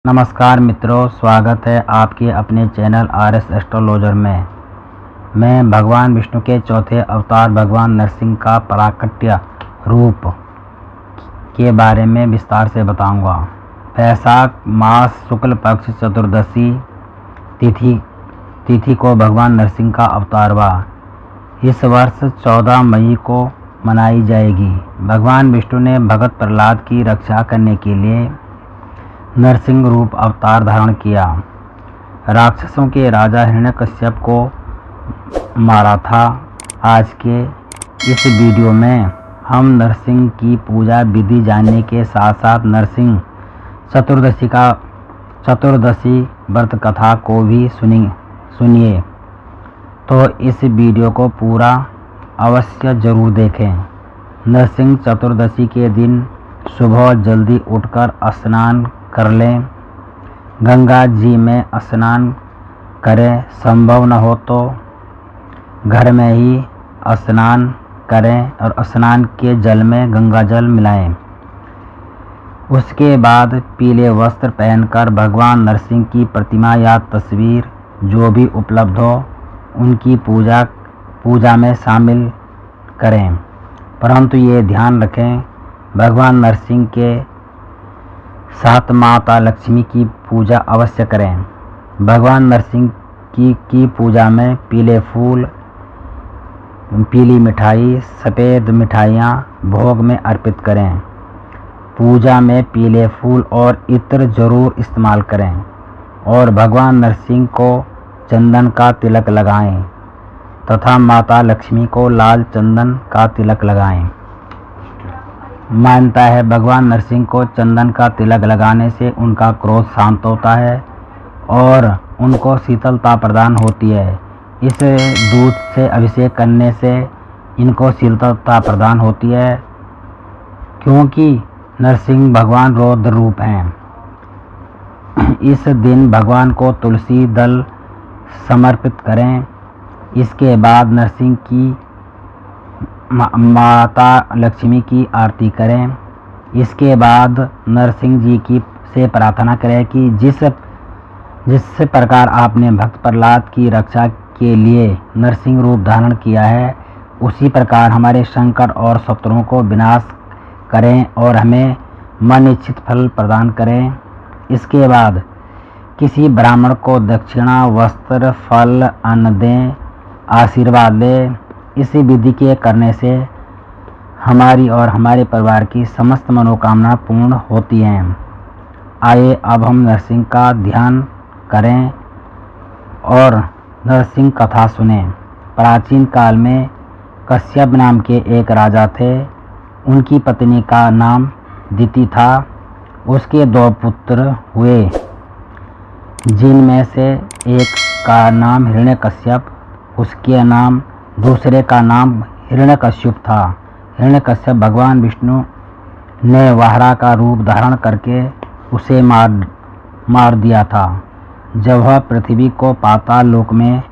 नमस्कार मित्रों, स्वागत है आपके अपने चैनल RS एस्ट्रोलॉजर में। मैं भगवान विष्णु के चौथे अवतार भगवान नरसिंह का प्राकट्य रूप के बारे में विस्तार से बताऊंगा। वैशाख मास शुक्ल पक्ष चतुर्दशी तिथि को भगवान नरसिंह का अवतार हुआ। इस वर्ष 14 मई को मनाई जाएगी। भगवान विष्णु ने भगत प्रहलाद की रक्षा करने के लिए नरसिंह रूप अवतार धारण किया। राक्षसों के राजा हिरण्यकश्यप को मारा था। आज के इस वीडियो में हम नरसिंह की पूजा विधि जानने के साथ साथ नरसिंह चतुर्दशी व्रत कथा को भी सुनिए। तो इस वीडियो को पूरा अवश्य जरूर देखें। नरसिंह चतुर्दशी के दिन सुबह जल्दी उठकर स्नान कर लें। गंगा जी में स्नान करें। संभव न हो तो घर में ही स्नान करें और स्नान के जल में गंगा जल मिलाएं। उसके बाद पीले वस्त्र पहनकर भगवान नरसिंह की प्रतिमा या तस्वीर जो भी उपलब्ध हो उनकी पूजा में शामिल करें। परंतु ये ध्यान रखें, भगवान नरसिंह के साथ माता लक्ष्मी की पूजा अवश्य करें। भगवान नरसिंह की पूजा में पीले फूल, पीली मिठाई, सफ़ेद मिठाइयाँ भोग में अर्पित करें। पूजा में पीले फूल और इत्र जरूर इस्तेमाल करें और भगवान नरसिंह को चंदन का तिलक लगाएं तथा माता लक्ष्मी को लाल चंदन का तिलक लगाएं। मानता है भगवान नरसिंह को चंदन का तिलक लगाने से उनका क्रोध शांत होता है और उनको शीतलता प्रदान होती है। इस दूध से अभिषेक करने से इनको शीतलता प्रदान होती है, क्योंकि नरसिंह भगवान रौद्र रूप हैं। इस दिन भगवान को तुलसी दल समर्पित करें। इसके बाद नरसिंह की माता लक्ष्मी की आरती करें। इसके बाद नरसिंह जी से प्रार्थना करें कि जिस प्रकार आपने भक्त प्रहलाद की रक्षा के लिए नरसिंह रूप धारण किया है, उसी प्रकार हमारे संकट और शत्रुओं को विनाश करें और हमें मन इच्छित फल प्रदान करें। इसके बाद किसी ब्राह्मण को दक्षिणा, वस्त्र, फल, अन्न दें, आशीर्वाद दें। इसी विधि के करने से हमारी और हमारे परिवार की समस्त मनोकामना पूर्ण होती हैं। आइए अब हम नरसिंह का ध्यान करें और नरसिंह कथा सुने। प्राचीन काल में कश्यप नाम के एक राजा थे। उनकी पत्नी का नाम दिति था। उसके 2 पुत्र हुए, जिनमें से एक का नाम हिरण्यकश्यप, उसके नाम दूसरे का नाम हिरण्यकश्यप था। हिरण्यकश्यप भगवान विष्णु ने वाहरा का रूप धारण करके उसे मार दिया था जब वह पृथ्वी को पाताल लोक में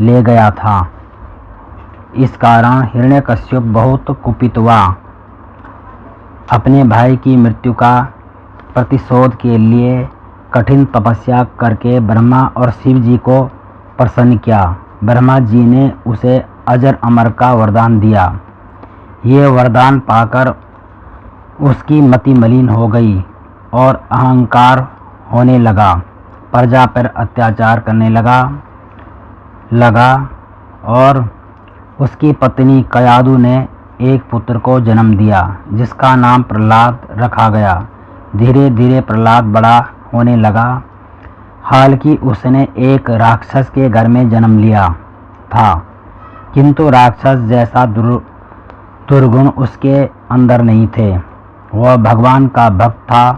ले गया था। इस कारण हिरण्यकश्यप बहुत कुपित हुआ। अपने भाई की मृत्यु का प्रतिशोध के लिए कठिन तपस्या करके ब्रह्मा और शिव जी को प्रसन्न किया। ब्रह्मा जी ने उसे अजर अमर का वरदान दिया। ये वरदान पाकर उसकी मति मलिन हो गई और अहंकार होने लगा। प्रजा पर अत्याचार करने लगा और उसकी पत्नी कयादु ने एक पुत्र को जन्म दिया, जिसका नाम प्रहलाद रखा गया। धीरे धीरे प्रहलाद बड़ा होने लगा। हालांकि उसने एक राक्षस के घर में जन्म लिया था, किंतु राक्षस जैसा दुर्गुण उसके अंदर नहीं थे। वह भगवान का भक्त था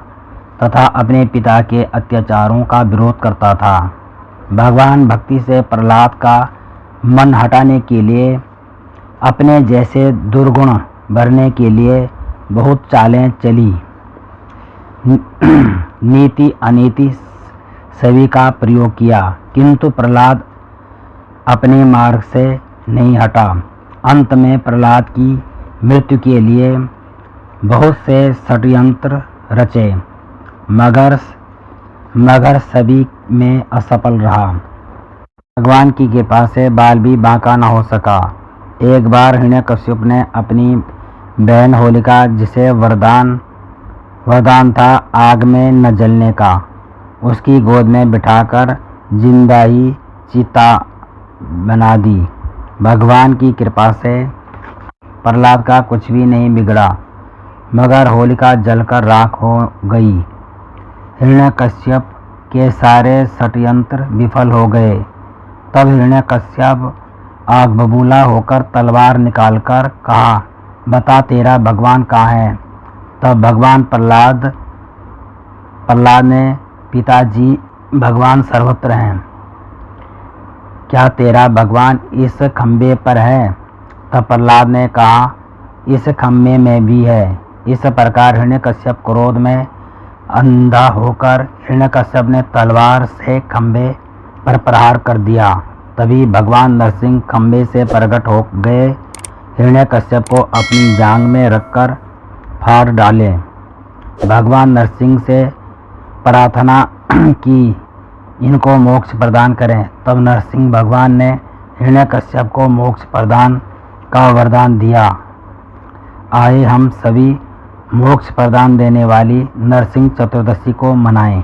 तथा अपने पिता के अत्याचारों का विरोध करता था। भगवान भक्ति से प्रहलाद का मन हटाने के लिए अपने जैसे दुर्गुण भरने के लिए बहुत चालें चली। नीति अनीति सभी का प्रयोग किया, किंतु प्रहलाद अपने मार्ग से नहीं हटा। अंत में प्रहलाद की मृत्यु के लिए बहुत से षड्यंत्र रचे, मगर मगर सभी में असफल रहा। भगवान की कृपा से बाल भी बांका न हो सका। एक बार हिरण्यकश्यप ने अपनी बहन होलिका, जिसे वरदान था आग में न जलने का, उसकी गोद में बिठाकर जिंदा ही चिता बना दी। भगवान की कृपा से प्रहलाद का कुछ भी नहीं बिगड़ा, मगर होलिका जलकर राख हो गई। हिरण्यकश्यप के सारे षड्यंत्र विफल हो गए। तब हिरण्यकश्यप आग बबूला होकर तलवार निकालकर कहा, बता तेरा भगवान कहाँ है। तब भगवान प्रहलाद ने, पिताजी भगवान सर्वत्र हैं, क्या तेरा भगवान इस खंबे पर है। तब प्रहलाद ने कहा, इस खंबे में भी है। इस प्रकार हिरण्यकश्यप क्रोध में अंधा होकर हिरण्यकश्यप ने तलवार से खंबे पर प्रहार कर दिया। तभी भगवान नरसिंह खंबे से प्रकट हो गए, हिरण्यकश्यप को अपनी जांघ में रखकर फाड़ डाले। भगवान नरसिंह से प्रार्थना की, इनको मोक्ष प्रदान करें। तब नरसिंह भगवान ने हिरण्यकश्यप को मोक्ष प्रदान का वरदान दिया। आइए हम सभी मोक्ष प्रदान देने वाली नरसिंह चतुर्दशी को मनाएं।